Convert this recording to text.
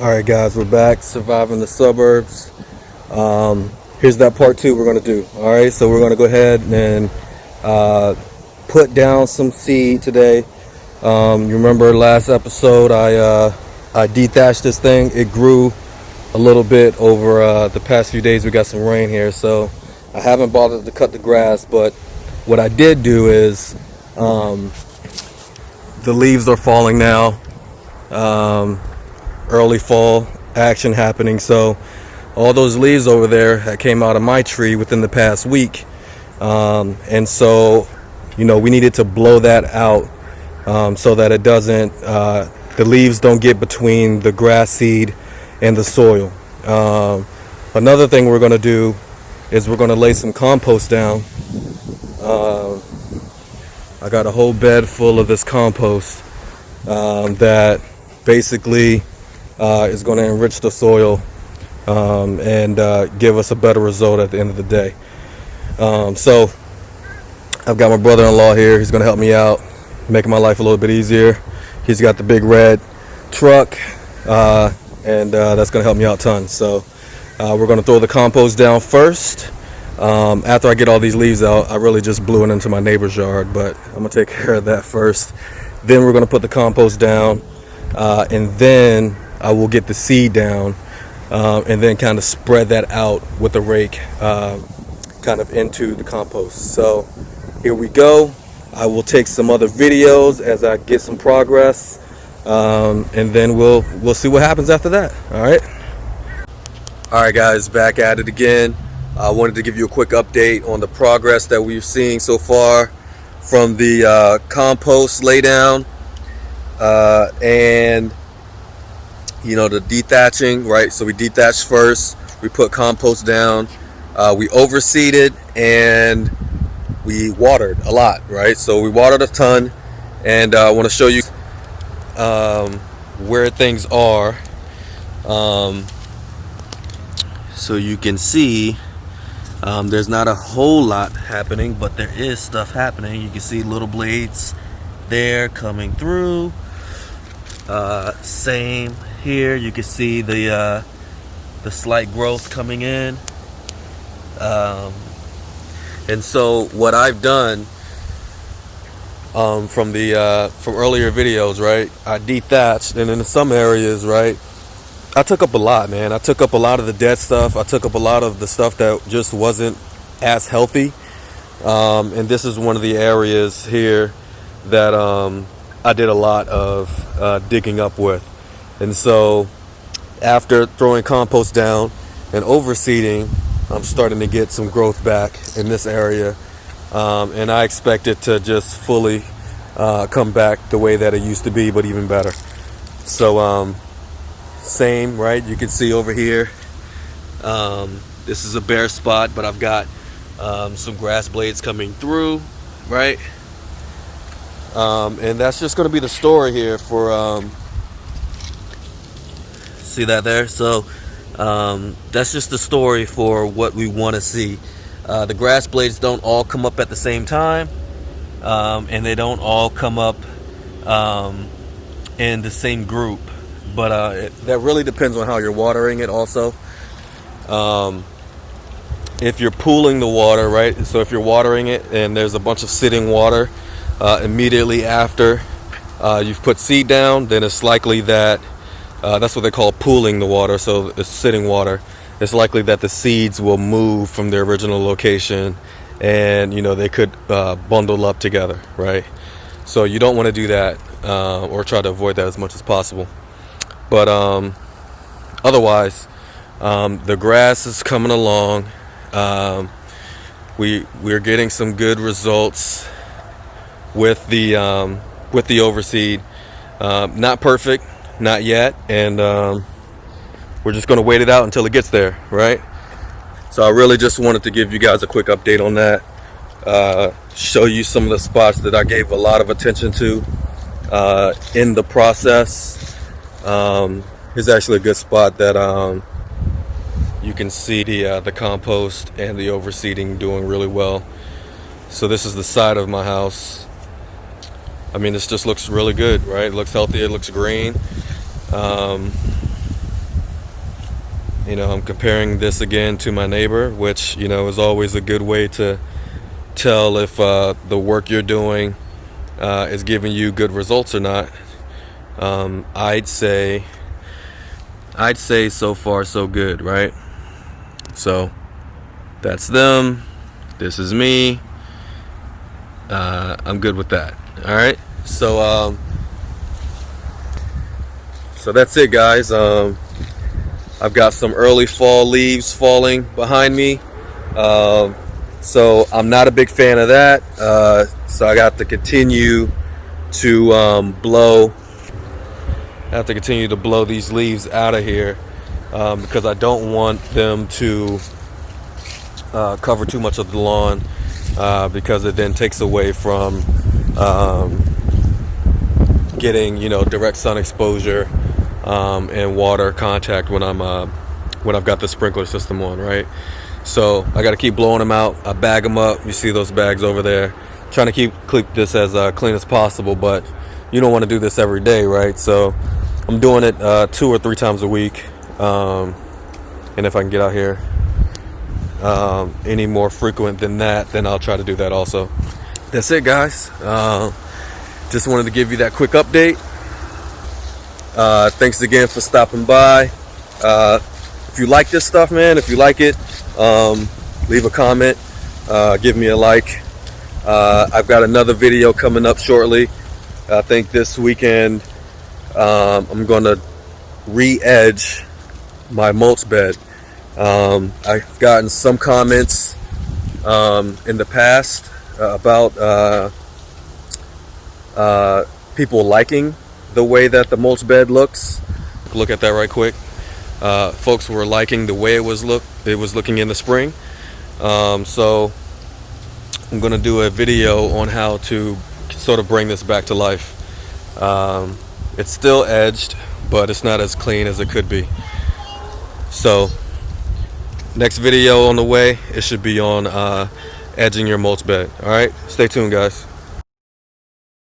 Alright guys, we're back, surviving the suburbs. Here's that part two we're going to do. Alright, so we're going to go ahead and put down some seed today. You remember last episode I dethatched this thing. It grew a little bit over the past few days. We got some rain here, so I haven't bothered to cut the grass, but what I did do is the leaves are falling now. Early fall action happening, so all those leaves over there that came out of my tree within the past week, and so we needed to blow that out, so that it doesn't the leaves don't get between the grass seed and the soil. Another thing we're going to do is we're going to lay some compost down. I got a whole bed full of this compost that basically is going to enrich the soil and give us a better result at the end of the day. So I've got my brother-in-law here. He's going to help me out, making my life a little bit easier. He's got the big red truck, and that's going to help me out tons. So we're going to throw the compost down first. After I get all these leaves out, I really just blew it into my neighbor's yard, but I'm going to take care of that first. Then we're going to put the compost down, and then I will get the seed down, and then kind of spread that out with a rake, kind of into the compost. So here we go. I will take some other videos as I get some progress, and then we'll see what happens after that. All right, guys, back at it again. I wanted to give you a quick update on the progress that we're seeing so far from the compost laydown, and the dethatching, right? So we dethatched first, we put compost down, we overseeded, and we watered a lot, right? So we watered a ton, and I want to show you where things are, so you can see there's not a whole lot happening, but there is stuff happening. You can see little blades there coming through. Same here, you can see the slight growth coming in, and so what I've done from earlier videos, right, I dethatched, and in some areas, right, I took up a lot, man. I took up a lot of the dead stuff. I took up a lot of the stuff that just wasn't as healthy, and this is one of the areas here that I did a lot of digging up with. And so after throwing compost down and overseeding, I'm starting to get some growth back in this area, and I expect it to just fully come back the way that it used to be, but even better. So same, right? You can see over here, this is a bare spot, but I've got some grass blades coming through, right? And that's just going to be the story here for see that there? So that's just the story for what we want to see. The grass blades don't all come up at the same time, and they don't all come up in the same group, but that really depends on how you're watering it also. If you're pooling the water, right, so if you're watering it and there's a bunch of sitting water immediately after you've put seed down, then it's likely that that's what they call pooling the water. So it's sitting water. It's likely that the seeds will move from their original location, and they could bundle up together, right? So you don't want to do that, or try to avoid that as much as possible. But otherwise, the grass is coming along. We're getting some good results with the overseed. Not perfect, not yet, and we're just going to wait it out until it gets there, right? So I really just wanted to give you guys a quick update on that, show you some of the spots that I gave a lot of attention to in the process. Here's actually a good spot that you can see the compost and the overseeding doing really well. So this is the side of my house. I mean, this just looks really good, right? It looks healthy, it looks green. I'm comparing this again to my neighbor, which is always a good way to tell if the work you're doing is giving you good results or not. I'd say so far so good, right? So that's them. This is me. I'm good with that. All right. So that's it, guys. I've got some early fall leaves falling behind me. So I'm not a big fan of that. So I got to continue to blow. I have to continue to blow these leaves out of here because I don't want them to cover too much of the lawn because it then takes away from getting direct sun exposure and water contact when I've got the sprinkler system on, right? So I got to keep blowing them out. I bag them up. You see those bags over there. Trying to keep this as clean as possible, but you don't want to do this every day, right? So I'm doing it 2 or 3 times a week, and if I can get out here any more frequent than that, then I'll try to do that also. That's it, guys. Just wanted to give you that quick update. Thanks again for stopping by. If you like this stuff, man, if you like it, leave a comment, give me a like. I've got another video coming up shortly. I think this weekend I'm going to re-edge my mulch bed. I've gotten some comments in the past about people liking the way that the mulch bed looks. Look at that right quick. Folks were liking the way it was looking in the spring. So I'm gonna do a video on how to sort of bring this back to life. It's still edged, but it's not as clean as it could be. So next video on the way, it should be on edging your mulch bed. All right, stay tuned, guys.